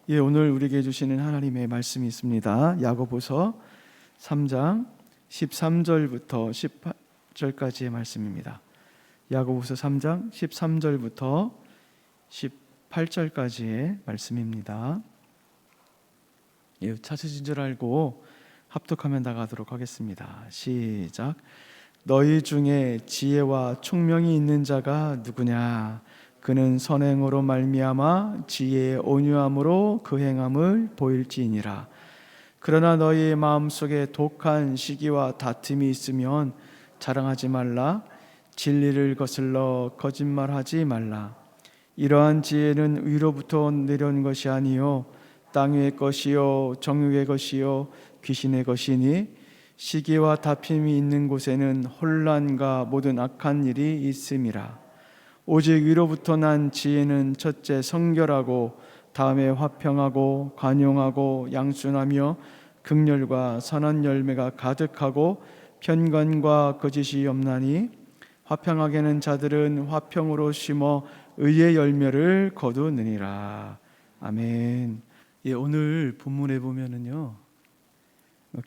예, 오늘 우리에게 주시는 하나님의 말씀이 있습니다. 야고보서 3장 13절부터 18절까지의 말씀입니다. 야고보서 3장 13절부터 18절까지의 말씀입니다. 예, 찾으신 줄 알고 합독하면 나가도록 하겠습니다. 시작. 너희 중에 지혜와 총명이 있는 자가 누구냐? 그는 선행으로 말미암아 지혜의 온유함으로 그 행함을 보일지니라. 그러나 너희 마음속에 독한 시기와 다툼이 있으면 자랑하지 말라. 진리를 거슬러 거짓말하지 말라. 이러한 지혜는 위로부터 내려온 것이 아니요 땅 위의 것이요 정욕의 것이요 귀신의 것이니 시기와 다툼이 있는 곳에는 혼란과 모든 악한 일이 있음이라. 오직 위로부터 난 지혜는 첫째 성결하고 다음에 화평하고 관용하고 양순하며 긍휼과 선한 열매가 가득하고 편관과 거짓이 없나니 화평하게는 자들은 화평으로 심어 의의 열매를 거두느니라. 아멘. 예, 오늘 본문에 보면은요,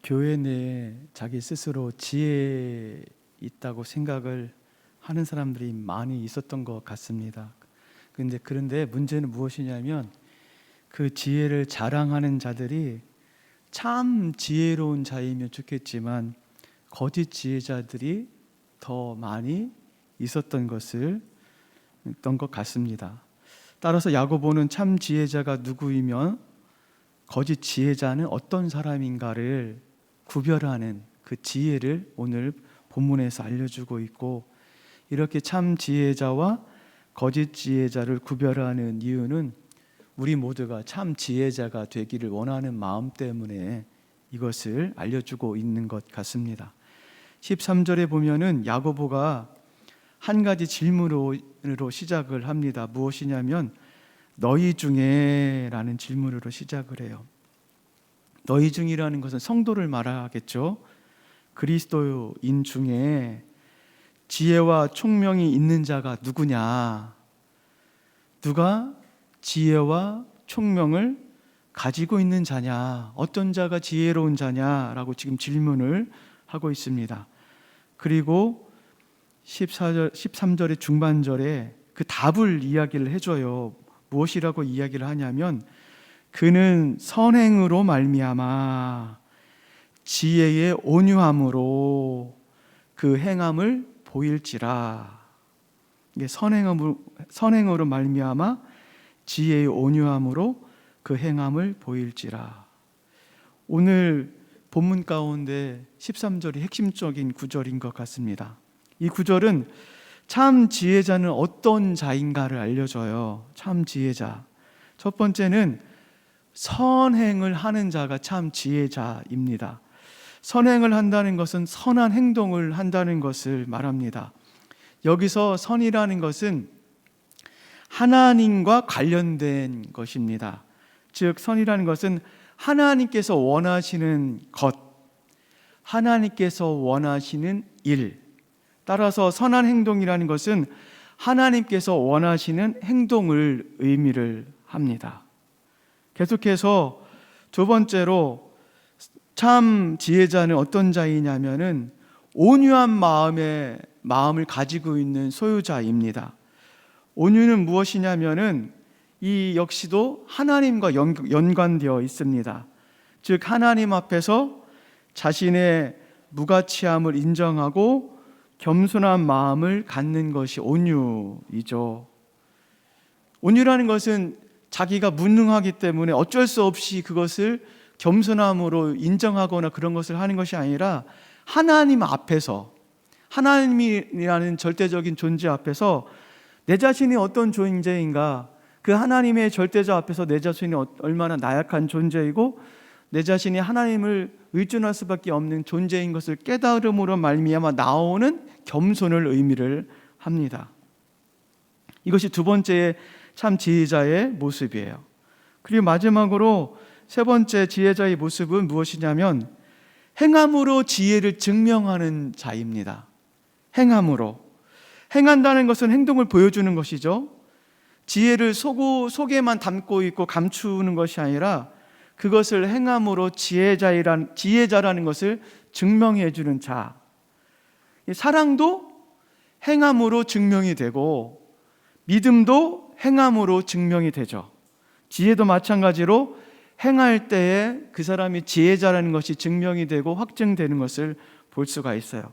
교회 내에 자기 스스로 지혜 있다고 생각을 하는 사람들이 많이 있었던 것 같습니다. 그런데 문제는 무엇이냐면 그 지혜를 자랑하는 자들이 참 지혜로운 자이면 좋겠지만 거짓 지혜자들이 더 많이 있었던 것 같습니다. 따라서 야고보는 참 지혜자가 누구이며 거짓 지혜자는 어떤 사람인가를 구별하는 그 지혜를 오늘 본문에서 알려주고 있고, 이렇게 참 지혜자와 거짓 지혜자를 구별하는 이유는 우리 모두가 참 지혜자가 되기를 원하는 마음 때문에 이것을 알려주고 있는 것 같습니다. 13절에 보면은 야고보가 한 가지 질문으로 시작을 합니다. 무엇이냐면 너희 중에 라는 질문으로 시작을 해요. 너희 중이라는 것은 성도를 말하겠죠. 그리스도인 중에 지혜와 총명이 있는 자가 누구냐? 누가 지혜와 총명을 가지고 있는 자냐? 어떤 자가 지혜로운 자냐라고 지금 질문을 하고 있습니다. 그리고 13절의 중반절에 그 답을 이야기를 해줘요. 무엇이라고 이야기를 하냐면 그는 선행으로 말미암아 지혜의 온유함으로 그 행함을 보일지라. 이게 선행으로 말미암아 지혜의 온유함으로 그 행함을 보일지라. 오늘 본문 가운데 13절이 핵심적인 구절인 것 같습니다. 이 구절은 참 지혜자는 어떤 자인가를 알려줘요. 참 지혜자. 첫 번째는 선행을 하는 자가 참 지혜자입니다. 선행을 한다는 것은 선한 행동을 한다는 것을 말합니다. 여기서 선이라는 것은 하나님과 관련된 것입니다. 즉 선이라는 것은 하나님께서 원하시는 것, 하나님께서 원하시는 일. 따라서 선한 행동이라는 것은 하나님께서 원하시는 행동을 의미를 합니다. 계속해서 두 번째로 참 지혜자는 어떤 자이냐면은 온유한 마음을 가지고 있는 소유자입니다. 온유는 무엇이냐면은 이 역시도 하나님과 연관되어 있습니다. 즉 하나님 앞에서 자신의 무가치함을 인정하고 겸손한 마음을 갖는 것이 온유이죠. 온유라는 것은 자기가 무능하기 때문에 어쩔 수 없이 그것을 겸손함으로 인정하거나 그런 것을 하는 것이 아니라 하나님 앞에서, 하나님이라는 절대적인 존재 앞에서 내 자신이 어떤 존재인가, 그 하나님의 절대자 앞에서 내 자신이 얼마나 나약한 존재이고 내 자신이 하나님을 의존할 수밖에 없는 존재인 것을 깨달음으로 말미암아 나오는 겸손을 의미를 합니다. 이것이 두 번째 참 지혜자의 모습이에요. 그리고 마지막으로 세 번째 지혜자의 모습은 무엇이냐면 행함으로 지혜를 증명하는 자입니다. 행함으로. 행한다는 것은 행동을 보여주는 것이죠. 지혜를 속에만 담고 있고 감추는 것이 아니라 그것을 행함으로 지혜자라는 것을 증명해 주는 자. 사랑도 행함으로 증명이 되고 믿음도 행함으로 증명이 되죠. 지혜도 마찬가지로 행할 때에 그 사람이 지혜자라는 것이 증명이 되고 확증되는 것을 볼 수가 있어요.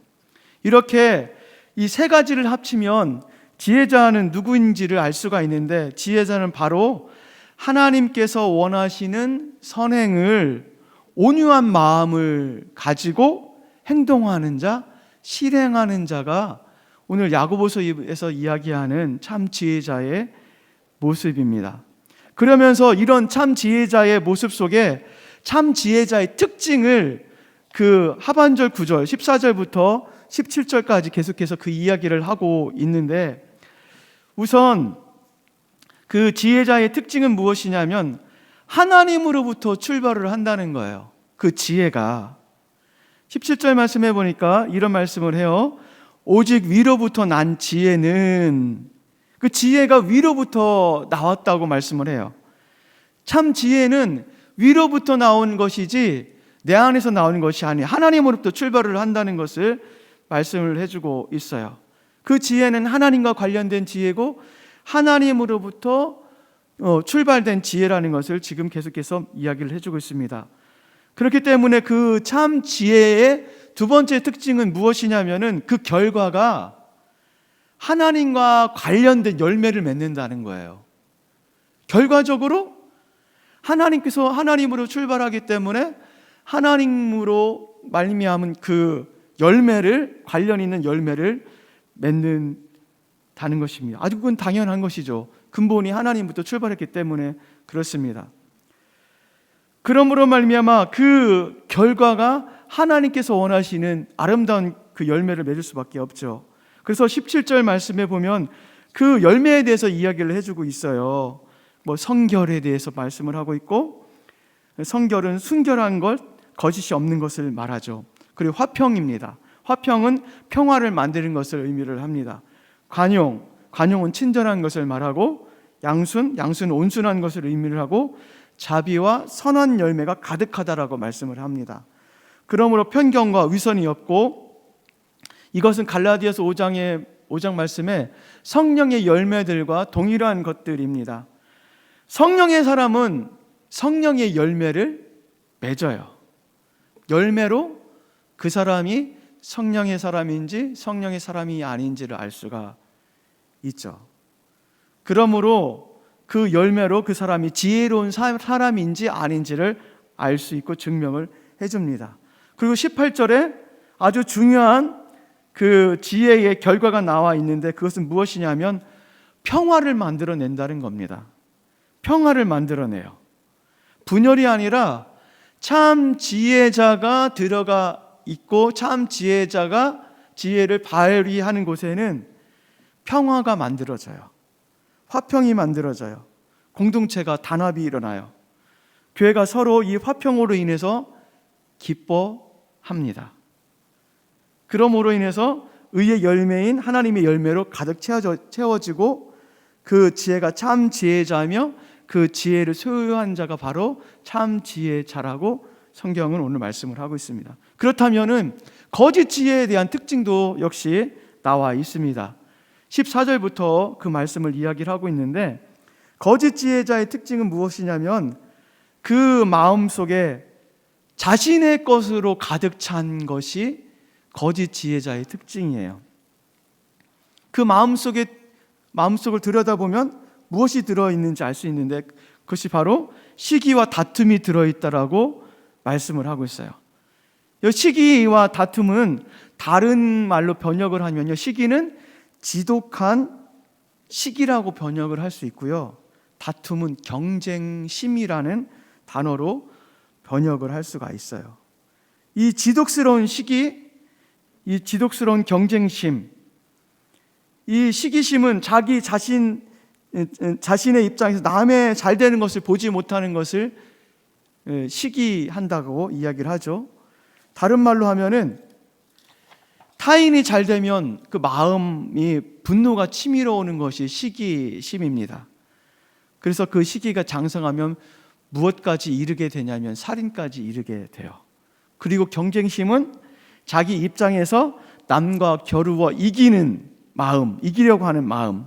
이렇게 이 세 가지를 합치면 지혜자는 누구인지를 알 수가 있는데, 지혜자는 바로 하나님께서 원하시는 선행을 온유한 마음을 가지고 행동하는 자, 실행하는 자가 오늘 야고보서에서 이야기하는 참 지혜자의 모습입니다. 그러면서 이런 참 지혜자의 모습 속에 참 지혜자의 특징을 그 하반절 9절 14절부터 17절까지 계속해서 그 이야기를 하고 있는데, 우선 그 지혜자의 특징은 무엇이냐면 하나님으로부터 출발을 한다는 거예요. 그 지혜가 17절 말씀해 보니까 이런 말씀을 해요. 오직 위로부터 난 지혜는, 그 지혜가 위로부터 나왔다고 말씀을 해요. 참 지혜는 위로부터 나온 것이지 내 안에서 나오는 것이 아니에요. 하나님으로부터 출발을 한다는 것을 말씀을 해주고 있어요. 그 지혜는 하나님과 관련된 지혜고 하나님으로부터 출발된 지혜라는 것을 지금 계속해서 이야기를 해주고 있습니다. 그렇기 때문에 그 참 지혜의 두 번째 특징은 무엇이냐면은 그 결과가 하나님과 관련된 열매를 맺는다는 거예요. 결과적으로 하나님께서 하나님으로 출발하기 때문에 하나님으로 말미암은 그 열매를, 관련 있는 열매를 맺는다는 것입니다. 아주 그건 당연한 것이죠. 근본이 하나님부터 출발했기 때문에 그렇습니다. 그러므로 말미암아 그 결과가 하나님께서 원하시는 아름다운 그 열매를 맺을 수밖에 없죠. 그래서 17절 말씀에 보면 그 열매에 대해서 이야기를 해주고 있어요. 성결에 대해서 말씀을 하고 있고, 성결은 순결한 것, 거짓이 없는 것을 말하죠. 그리고 화평입니다. 화평은 평화를 만드는 것을 의미를 합니다. 관용은 친절한 것을 말하고, 양순은 온순한 것을 의미를 하고, 자비와 선한 열매가 가득하다라고 말씀을 합니다. 그러므로 편견과 위선이 없고, 이것은 갈라디아서 5장 말씀에 성령의 열매들과 동일한 것들입니다. 성령의 사람은 성령의 열매를 맺어요. 열매로 그 사람이 성령의 사람인지 성령의 사람이 아닌지를 알 수가 있죠. 그러므로 그 열매로 그 사람이 지혜로운 사람인지 아닌지를 알 수 있고 증명을 해줍니다. 그리고 18절에 아주 중요한 그 지혜의 결과가 나와 있는데, 그것은 무엇이냐면 평화를 만들어낸다는 겁니다. 평화를 만들어내요. 분열이 아니라 참 지혜자가 들어가 있고 참 지혜자가 지혜를 발휘하는 곳에는 평화가 만들어져요. 화평이 만들어져요. 공동체가 단합이 일어나요. 교회가 서로 이 화평으로 인해서 기뻐합니다. 그러므로 인해서 의의 열매인 하나님의 열매로 가득 채워지고, 그 지혜가 참 지혜자며 그 지혜를 소유한 자가 바로 참 지혜자라고 성경은 오늘 말씀을 하고 있습니다. 그렇다면은 거짓 지혜에 대한 특징도 역시 나와 있습니다. 14절부터 그 말씀을 이야기를 하고 있는데, 거짓 지혜자의 특징은 무엇이냐면 그 마음속에 자신의 것으로 가득 찬 것이 거짓 지혜자의 특징이에요. 그 마음속을 들여다보면 무엇이 들어있는지 알 수 있는데, 그것이 바로 시기와 다툼이 들어있다라고 말씀을 하고 있어요. 이 시기와 다툼은 다른 말로 번역을 하면요, 시기는 지독한 시기라고 번역을 할 수 있고요, 다툼은 경쟁심이라는 단어로 번역을 할 수가 있어요. 이 지독스러운 시기, 이 지독스러운 경쟁심, 이 시기심은 자기 자신의 입장에서 남의 잘 되는 것을 보지 못하는 것을 시기한다고 이야기를 하죠. 다른 말로 하면은 타인이 잘 되면 그 마음이 분노가 치밀어 오는 것이 시기심입니다. 그래서 그 시기가 장성하면 무엇까지 이르게 되냐면 살인까지 이르게 돼요. 그리고 경쟁심은 자기 입장에서 남과 겨루어 이기는 마음, 이기려고 하는 마음,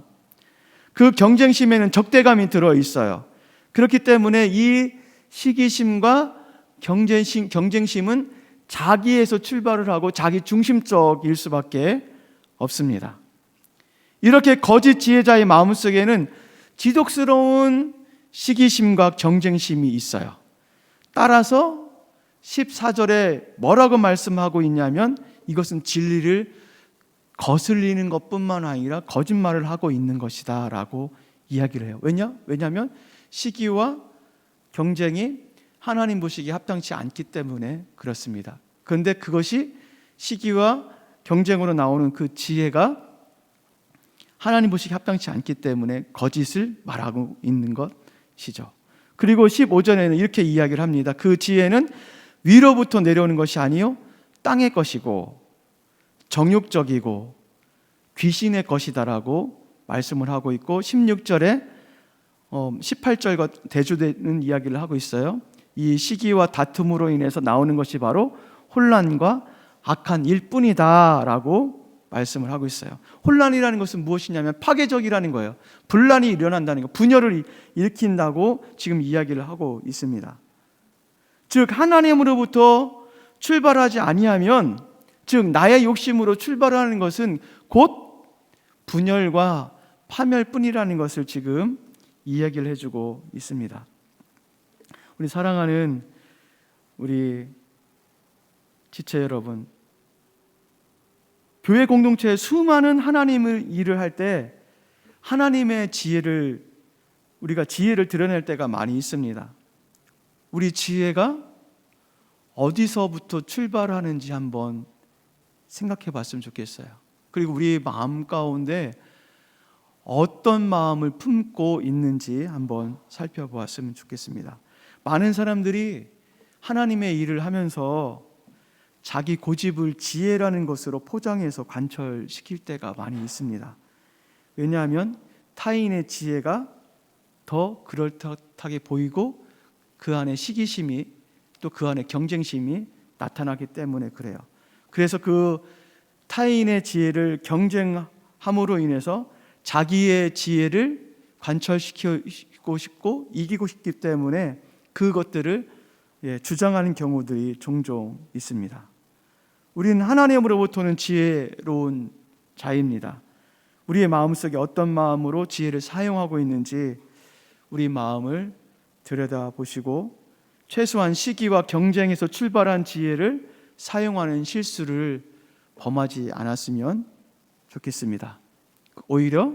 그 경쟁심에는 적대감이 들어있어요. 그렇기 때문에 이 시기심과 경쟁심은 자기에서 출발을 하고 자기 중심적일 수밖에 없습니다. 이렇게 거짓 지혜자의 마음속에는 지독스러운 시기심과 경쟁심이 있어요. 따라서 14절에 뭐라고 말씀하고 있냐면 이것은 진리를 거슬리는 것뿐만 아니라 거짓말을 하고 있는 것이다 라고 이야기를 해요. 왜냐하면 시기와 경쟁이 하나님 보시기에 합당치 않기 때문에 그렇습니다. 그런데 그것이 시기와 경쟁으로 나오는 그 지혜가 하나님 보시기에 합당치 않기 때문에 거짓을 말하고 있는 것이죠. 그리고 15절에는 이렇게 이야기를 합니다. 그 지혜는 위로부터 내려오는 것이 아니요 땅의 것이고 정욕적이고 귀신의 것이다라고 말씀을 하고 있고 16절에 18절과 대조되는 이야기를 하고 있어요. 이 시기와 다툼으로 인해서 나오는 것이 바로 혼란과 악한 일뿐이다라고 말씀을 하고 있어요. 혼란이라는 것은 무엇이냐면 파괴적이라는 거예요. 분란이 일어난다는 거, 분열을 일으킨다고 지금 이야기를 하고 있습니다. 즉 하나님으로부터 출발하지 아니하면, 즉 나의 욕심으로 출발하는 것은 곧 분열과 파멸뿐이라는 것을 지금 이야기를 해주고 있습니다. 우리 사랑하는 우리 지체 여러분, 교회 공동체에 수많은 하나님의 일을 할 때 하나님의 지혜를, 우리가 지혜를 드러낼 때가 많이 있습니다. 우리 지혜가 어디서부터 출발하는지 한번 생각해 봤으면 좋겠어요. 그리고 우리 마음 가운데 어떤 마음을 품고 있는지 한번 살펴보았으면 좋겠습니다. 많은 사람들이 하나님의 일을 하면서 자기 고집을 지혜라는 것으로 포장해서 관철시킬 때가 많이 있습니다. 왜냐하면 타인의 지혜가 더 그럴듯하게 보이고 그 안에 시기심이 또 그 안에 경쟁심이 나타나기 때문에 그래요. 그래서 그 타인의 지혜를 경쟁함으로 인해서 자기의 지혜를 관철시키고 싶고 이기고 싶기 때문에 그것들을 주장하는 경우들이 종종 있습니다. 우리는 하나님으로부터는 지혜로운 자입니다. 우리의 마음속에 어떤 마음으로 지혜를 사용하고 있는지 우리 마음을 들여다보시고 최소한 시기와 경쟁에서 출발한 지혜를 사용하는 실수를 범하지 않았으면 좋겠습니다. 오히려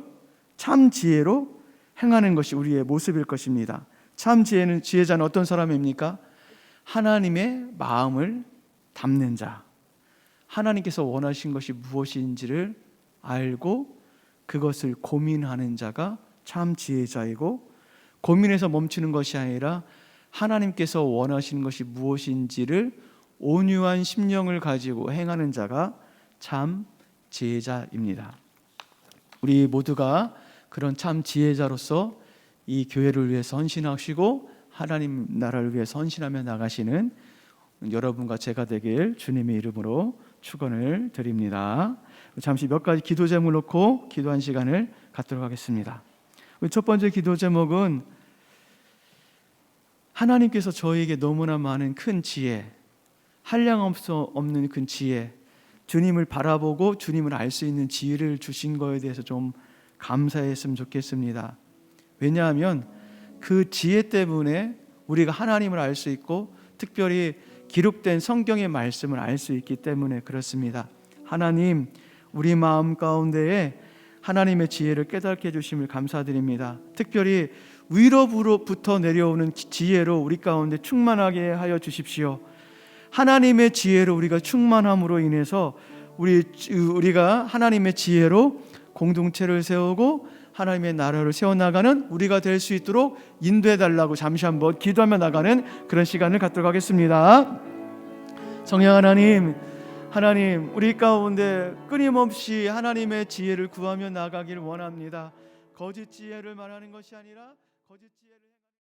참 지혜로 행하는 것이 우리의 모습일 것입니다. 참 지혜자는 어떤 사람입니까? 하나님의 마음을 담는 자, 하나님께서 원하신 것이 무엇인지를 알고 그것을 고민하는 자가 참 지혜자이고, 고민해서 멈추는 것이 아니라 하나님께서 원하시는 것이 무엇인지를 온유한 심령을 가지고 행하는 자가 참 지혜자입니다. 우리 모두가 그런 참 지혜자로서 이 교회를 위해서 헌신하시고 하나님 나라를 위해서 헌신하며 나가시는 여러분과 제가 되길 주님의 이름으로 축원을 드립니다. 잠시 몇 가지 기도 제목을 놓고 기도한 시간을 갖도록 하겠습니다. 첫 번째 기도 제목은 하나님께서 저에게 너무나 많은 큰 지혜, 한량없는 큰 지혜, 주님을 바라보고 주님을 알 수 있는 지혜를 주신 거에 대해서 좀 감사했으면 좋겠습니다. 왜냐하면 그 지혜 때문에 우리가 하나님을 알 수 있고 특별히 기록된 성경의 말씀을 알 수 있기 때문에 그렇습니다. 하나님, 우리 마음 가운데에 하나님의 지혜를 깨닫게 해주심을 감사드립니다. 특별히 위로부터 내려오는 지혜로 우리 가운데 충만하게 하여 주십시오. 하나님의 지혜로 우리가 충만함으로 인해서 우리가 하나님의 지혜로 공동체를 세우고 하나님의 나라를 세워나가는 우리가 될 수 있도록 인도해달라고 잠시 한번 기도하며 나가는 그런 시간을 갖도록 하겠습니다. 성령 하나님, 우리 가운데 끊임없이 하나님의 지혜를 구하며 나가길 원합니다. 거짓 지혜를 말하는 것이 아니라 거짓 지혜를